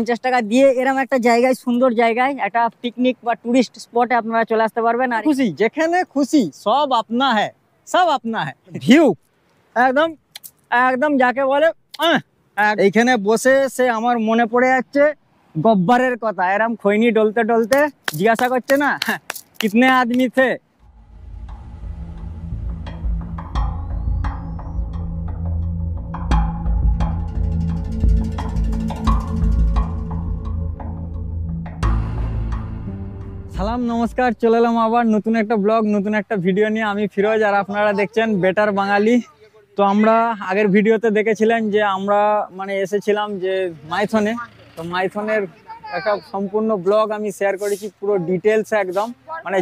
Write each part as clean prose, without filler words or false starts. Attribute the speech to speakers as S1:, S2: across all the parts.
S1: 50 টাকা দিয়ে এরকম একটা জায়গায়, সুন্দর জায়গায়, একটা পিকনিক বা টুরিস্ট স্পটে আপনারা চলে আসতে পারবেন। আর খুশি যেখানে খুশি সব আপনা হ্যাঁ, সব আপনা হ্যাঁ। ভিউ একদম একদম যাকে বলে এইখানে বসে সে আমার মনে পড়ে যাচ্ছে গব্বরের কথা। এরম খৈনি ডলতে ডলতে জিজ্ঞাসা করছে না কিতনে আদমি থে। সালাম নমস্কার, চলে এলাম আবার নতুন একটা ব্লগ, নতুন একটা ভিডিও নিয়ে। আমি ফিরোজ আর আপনারা দেখছেন বেটার বাঙালি। তো আমরা আগের ভিডিওতে দেখেছিলেন যে আমরা এসেছিলাম যে মাইথনে। তো মাইথনের একটা সম্পূর্ণ ব্লগ আমি শেয়ার করেছি, পুরো ডিটেলস একদম,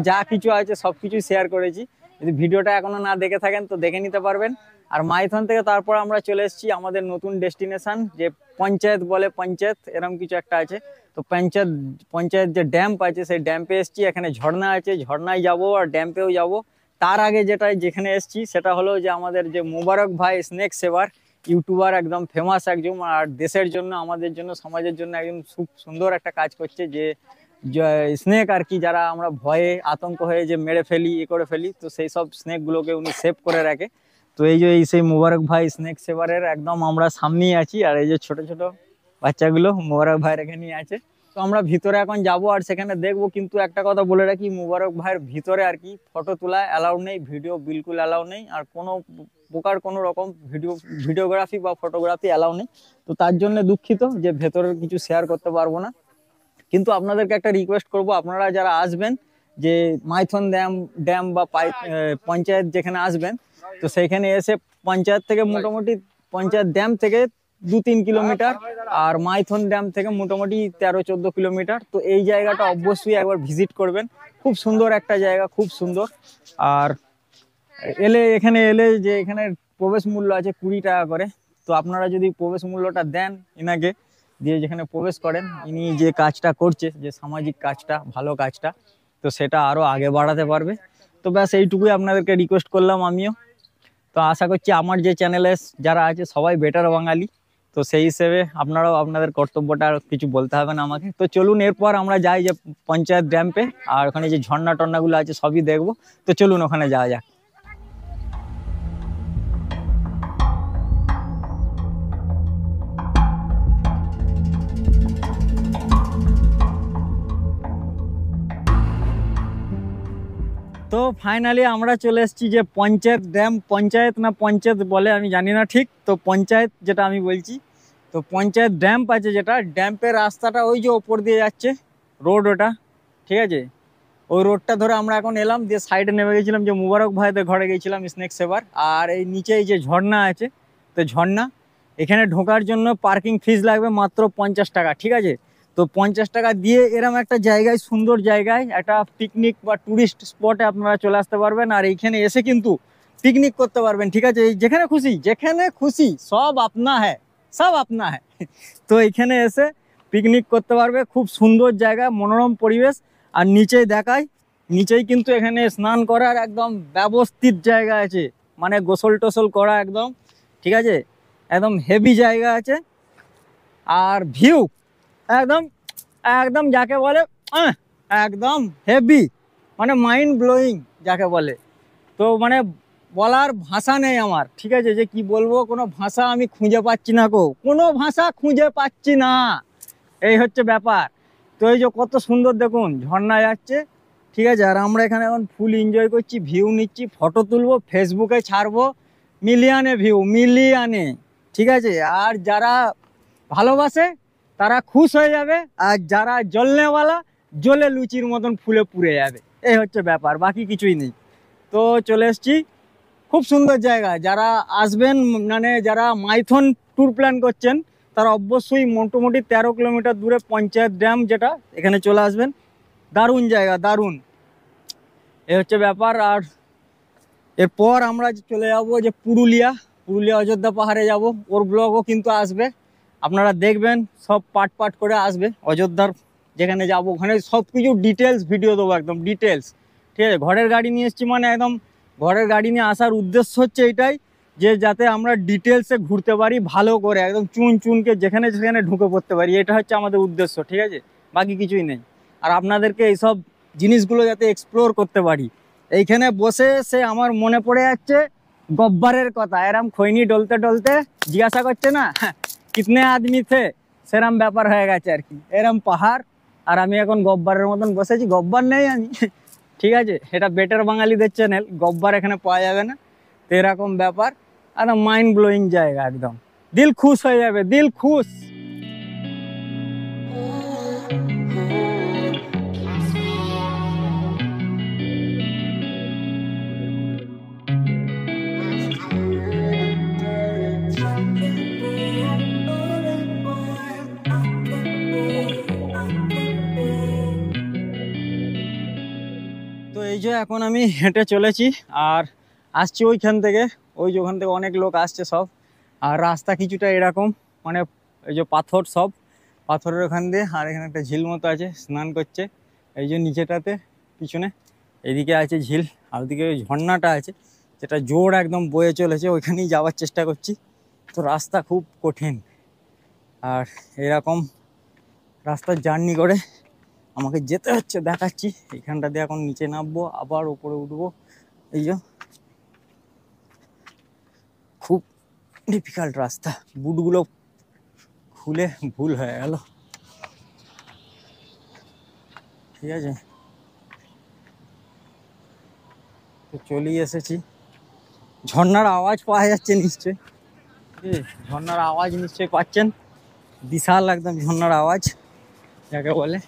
S1: যা কিছু আছে সব কিছু শেয়ার করেছি। যদি ভিডিওটা এখনো না দেখে থাকেন তো দেখে নিতে পারবেন। আর মাইথন থেকে তারপর আমরা চলে এসেছি আমাদের নতুন ডেস্টিনেশন, যে পঞ্চায়েত বলে, পঞ্চায়েত এরকম কিছু একটা আছে। তো পঞ্চায়েত যে ড্যাম্প আছে সেই ড্যাম্পে এসেছি। এখানে ঝর্ণা আছে, ঝর্ণায় যাব আর ড্যাম্পেও যাব। তার আগে যেখানে এসেছি সেটা হলো যে আমাদের যে মোবারক ভাই স্নেক সেভার ইউটিউবার, একদম ফেমাস একজন, আর দেশের জন্য, আমাদের জন্য, সমাজের জন্য একদম খুব সুন্দর একটা কাজ করছে। যে স্নেক আর কি, যারা আমরা ভয়ে আতঙ্ক হয়ে যে মেরে ফেলি, করে ফেলি, তো সেই সব স্নেকগুলোকে উনি সেভ করে রাখে। তো এই যে সেই মোবারক ভাই স্নেক সেভারের একদম আমরা সামনেই আছি। আর এই যে ছোট ছোট বাচ্চাগুলো মোবারক ভাইয়ের এখানেই আছে। তো আমরা ভিতরে এখন যাব আর সেখানে দেখবো। কিন্তু একটা কথা বলে রাখি, মোবারক ভাইয়ের ভিতরে আর কি ফটো তোলা অ্যালাউ নেই, ভিডিও বিলকুল অ্যালাউ নেই, আর কোনো প্রকার কোনো রকম ভিডিওগ্রাফি বা ফটোগ্রাফি অ্যালাউ নেই। তো তার জন্য দুঃখিত যে ভেতরের কিছু শেয়ার করতে পারবো না। কিন্তু আপনাদেরকে একটা রিকোয়েস্ট করব, আপনারা যারা আসবেন যে মাইথন ড্যাম বা পঞ্চায়েত যেখানে আসবেন, তো সেইখানে এসে পঞ্চায়েত থেকে মোটামুটি, পঞ্চায়েত ড্যাম থেকে 2-3 কিলোমিটার, আর মাইথন ড্যাম থেকে মোটামুটি 13-14 কিলোমিটার। তো এই জায়গাটা অবশ্যই একবার ভিজিট করবেন, খুব সুন্দর একটা জায়গা, খুব সুন্দর। আর এখানে এলে যে এখানে প্রবেশ মূল্য আছে 20 টাকা করে। তো আপনারা যদি প্রবেশ মূল্যটা দেন ইনাকে, দিয়ে যেখানে প্রবেশ করেন, ইনি যে কাজটা করছে, যে সামাজিক কাজটা, ভালো কাজটা, তো সেটা আরো আগে বাড়াতে পারবে। তো ব্যাস এইটুকুই আপনাদেরকে রিকোয়েস্ট করলাম আমিও। তো আশা করছি আমার যে চ্যানেলে যারা আছে সবাই বেটার বাঙালি, তো সেই হিসেবে আপনারাও আপনাদের কর্তব্যটা আর কিছু বলতে হবে না আমাকে। তো চলুন এরপর আমরা যাই যে পঞ্চায়েত ড্যাম্পে, আর ওখানে যে ঝর্ণা টর্নাগুলো আছে সবই দেখবো। তো চলুন ওখানে যাওয়া যাক। তো ফাইনালি আমরা চলে এসেছি যে পঞ্চায়েত ড্যাম, পঞ্চায়েত না পঞ্চায়েত বলে আমি জানি না ঠিক, তো পঞ্চায়েত যেটা আমি বলছি। তো পঞ্চায়েত ড্যাম্প আছে, যেটা ড্যাম্পের রাস্তাটা ওই যে ওপর দিয়ে যাচ্ছে রোড, ওটা ঠিক আছে। ওই রোডটা ধরে আমরা এখন এলাম, দিয়ে সাইডে নেমে গেছিলাম যে মুবারক ভাইদের ঘরে গেছিলাম স্নেক সেভার। আর এই নিচে এই যে ঝর্ণা আছে, তো ঝর্ণা এখানে ঢোকার জন্য পার্কিং ফিস লাগবে মাত্র 50 টাকা, ঠিক আছে। তো 50 টাকা দিয়ে এরম একটা জায়গায়, সুন্দর জায়গায়, একটা পিকনিক বা টুরিস্ট স্পটে আপনারা চলে আসতে পারবেন। আর এইখানে এসে কিন্তু পিকনিক করতে পারবেন, ঠিক আছে। যেখানে খুশি সব আপনা হ্যাঁ, সব আপনা হ্যাঁ। তো এইখানে এসে পিকনিক করতে পারবে, খুব সুন্দর জায়গা, মনোরম পরিবেশ। আর নিচেই কিন্তু এখানে স্নান করার একদম ব্যবস্থিত জায়গা আছে, গোসল টোসল করা একদম, ঠিক আছে, একদম হেভি জায়গা আছে। আর ভিউ একদম একদম যাকে বলে একদম হেভি, মাইন্ড ব্লোয়িং যাকে বলে। তো বলার ভাষা নেই আমার, ঠিক আছে, যে কি বলবো, কোনো ভাষা আমি খুঁজে পাচ্ছি না, কোনো ভাষা খুঁজে পাচ্ছি না, এই হচ্ছে ব্যাপার। তো এই যে কত সুন্দর দেখুন, ঝর্ণা যাচ্ছে, ঠিক আছে। আর আমরা এখানে এখন ফুল এনজয় করছি, ভিউ নিচ্ছি, ফটো তুলবো, ফেসবুকে ছাড়বো, মিলিয়নে ভিউ, মিলিয়নে, ঠিক আছে। আর যারা ভালোবাসে তারা খুশ হয়ে যাবে, আর যারা জ্বলনেওয়ালা জ্বলে লুচির মতন ফুলে পুড়ে যাবে, এই হচ্ছে ব্যাপার, বাকি কিছুই নেই। তো চলে এসছি, খুব সুন্দর জায়গা। যারা আসবেন, যারা মাইথন ট্যুর প্ল্যান করছেন, তারা অবশ্যই মোটামুটি 13 কিলোমিটার দূরে পঞ্চায়েত ড্যাম যেটা, এখানে চলে আসবেন। দারুণ জায়গা, দারুণ, এই হচ্ছে ব্যাপার। আর এরপর আমরা চলে যাব যে পুরুলিয়া অযোধ্যা পাহাড়ে যাব, ওর ব্লগও কিন্তু আসবে, আপনারা দেখবেন, সব পার্ট করে আসবে। অযোধ্যার যেখানে যাব ওখানে সব কিছু ডিটেলস ভিডিও দেবো, একদম ডিটেলস, ঠিক আছে। ঘরের গাড়ি নিয়ে এসেছি, একদম ঘরের গাড়ি নিয়ে আসার উদ্দেশ্য হচ্ছে এইটাই, যে যাতে আমরা ডিটেলসে ঘুরতে পারি ভালো করে, একদম চুন চুনকে যেখানে সেখানে ঢুকে পড়তে পারি, এটা হচ্ছে আমাদের উদ্দেশ্য, ঠিক আছে, বাকি কিছুই নেই। আর আপনাদেরকে এইসব জিনিসগুলো যাতে এক্সপ্লোর করতে পারি। এইখানে বসে সে আমার মনে পড়ে যাচ্ছে গব্বরের কথা, এরম খৈনি ডলতে ডলতে জিজ্ঞাসা করছে না কিতনে আদমি থে, সেরম ব্যাপার হয়ে গেছে আর কি, এরম পাহাড়, আর আমি এখন গব্বরের মতন বসেছি। গব্বর নেই আমি, ঠিক আছে, এটা বেটার বাঙালিদের চ্যানেল, গব্বর এখানে পাওয়া যাবে না। তো এরকম ব্যাপার, আর মাইন্ড ব্লোয়িং জায়গা, একদম দিল খুশ হয়ে যাবে, দিল খুশ। তো এই যে এখন আমি হেঁটে চলেছি আর আসছি ওইখান থেকে, ওই যে ওখান থেকে অনেক লোক আসছে সব। আর রাস্তা কিছুটা এরকম, মানে এই যে পাথর, সব পাথরের ওখান দিয়ে, আর এখানে একটা ঝিল মতো আছে, স্নান করছে এই যে নিচেটাতে পিছনে, এদিকে আছে ঝিল, আর ওদিকে ওই ঝর্ণাটা আছে যেটা জোর একদম বয়ে চলেছে, ওইখানেই যাওয়ার চেষ্টা করছি। তো রাস্তা খুব কঠিন, আর এরকম রাস্তার জার্নি করে আমাকে যেতে হচ্ছে, দেখাচ্ছি। এইখানটা দিয়ে এখন নিচে নামবো, আবার উপরে উঠবো, এই যে খুব ডিফিকাল্ট রাস্তা, বুটগুলো খুলে ভুল হয়ে গেল, ঠিক আছে। তো চলেই এসেছি, ঝর্ণার আওয়াজ পাওয়া যাচ্ছে নিশ্চয়ই, ঝর্ণার আওয়াজ নিশ্চয়ই পাচ্ছেন, বিশাল একদম ঝর্ণার আওয়াজ যাকে বলে।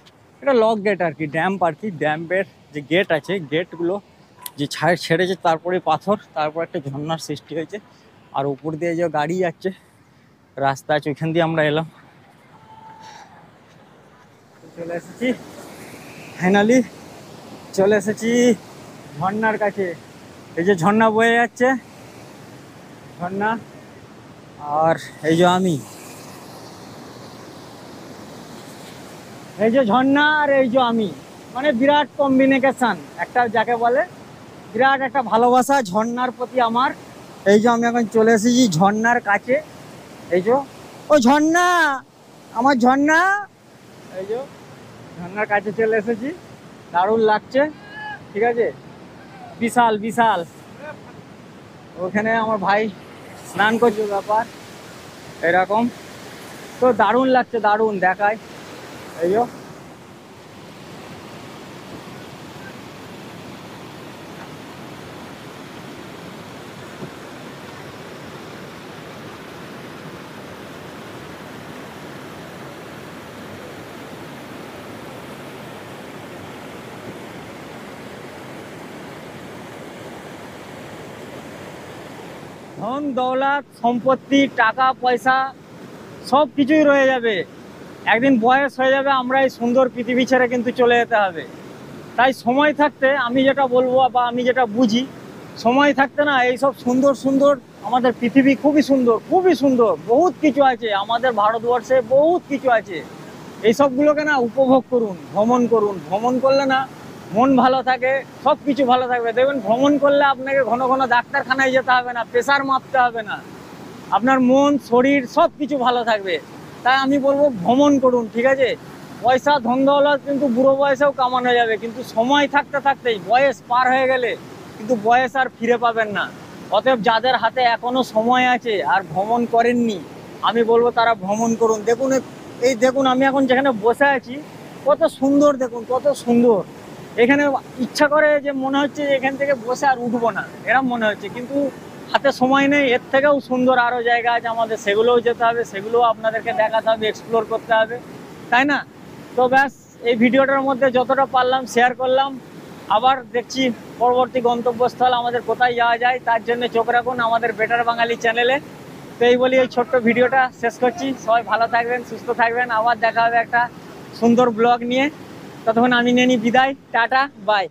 S1: এটা লক গেট আর কি, ড্যাম্প আর কি, ড্যাম্পের যে গেট আছে, গেটগুলো যে ছেড়েছে, তারপরে পাথর, তারপর একটা ঝর্ণার সৃষ্টি হয়েছে। আর উপর দিয়ে যে গাড়ি যাচ্ছে, রাস্তা আছে, ওইখান দিয়ে আমরা এলাম, চলে এসেছি ফাইনালি, চলে এসেছি ঝর্ণার কাছে। এই যে ঝর্ণা বয়ে যাচ্ছে, ঝর্ণা, আর এই যে আমি, এই যে ঝর্ণা আর এই যে আমি, মানে বিরাট কম্বিনেশন একটা, যাকে বলে বিরাট একটা ভালোবাসা ঝর্ণার প্রতি আমার। এই যে আমি এখন চলে এসেছি ঝর্ণার কাছে, এই যে ও ঝর্ণা, আমার ঝর্ণা, এই যে ঝর্ণার কাছে চলে এসেছি, দারুণ লাগছে, ঠিক আছে, বিশাল বিশাল। ওখানে আমার ভাই স্নান করছে, ব্যাপার এরকম, তো দারুণ লাগছে, দারুণ দেখায়, এই যে ধন দৌলত সম্পত্তি টাকা পয়সা সব কিছুই রয়ে যাবে, একদিন বয়স হয়ে যাবে, আমরা এই সুন্দর পৃথিবী ছেড়ে কিন্তু চলে যেতে হবে। তাই সময় থাকতে আমি যেটা বলবো বা আমি যেটা বুঝি, সময় থাকতে না এইসব সুন্দর সুন্দর, আমাদের পৃথিবী খুবই সুন্দর, খুবই সুন্দর, বহুত কিছু আছে আমাদের ভারতবর্ষে, বহুত কিছু আছে, এইসবগুলোকে না উপভোগ করুন, ভ্রমণ করুন। ভ্রমণ করলে না মন ভালো থাকে, সব কিছু ভালো থাকবে। দেখবেন ভ্রমণ করলে আপনাকে ঘন ঘন ডাক্তারখানায় যেতে হবে না, প্রেশার মাপতে হবে না, আপনার মন শরীর সব কিছু ভালো থাকবে। তাই আমি বলবো ভ্রমণ করুন, ঠিক আছে। পয়সা ধন দৌলত কিন্তু বুড়ো বয়সেও কামানো যাবে, কিন্তু সময় থাকতে থাকতেই, বয়স পার হয়ে গেলে কিন্তু বয়স আর ফিরে পাবেন না। অতএব যাদের হাতে এখনো সময় আছে আর ভ্রমণ করেননি, আমি বলবো তারা ভ্রমণ করুন। দেখুন এই দেখুন আমি এখন যেখানে বসে আছি, কত সুন্দর, দেখুন কত সুন্দর। এখানে ইচ্ছা করে যে মনে হচ্ছে যে এখান থেকে বসে আর উঠবো না, এরকম মনে হচ্ছে, কিন্তু হাতে সময় নেই। এর থেকেও সুন্দর আরো জায়গা আছে আমাদের, সেগুলোও যেতে হবে, সেগুলোও আপনাদেরকে দেখাতে হবে, এক্সপ্লোর করতে হবে, তাই না? তো ব্যাস, এই ভিডিওটার মধ্যে যতটা পারলাম শেয়ার করলাম। আবার দেখছি পরবর্তী গন্তব্যস্থল আমাদের কোথায় যাওয়া যায়, তার জন্য চোখ রাখুন আমাদের বেটার বাঙালি চ্যানেলে। তো এই বলি এই ছোট্ট ভিডিওটা শেষ করছি। সবাই ভালো থাকবেন, সুস্থ থাকবেন, আবার দেখা হবে একটা সুন্দর ব্লগ নিয়ে। ততক্ষণ আমি নিয়ে নিই বিদায়, টাটা, বাই।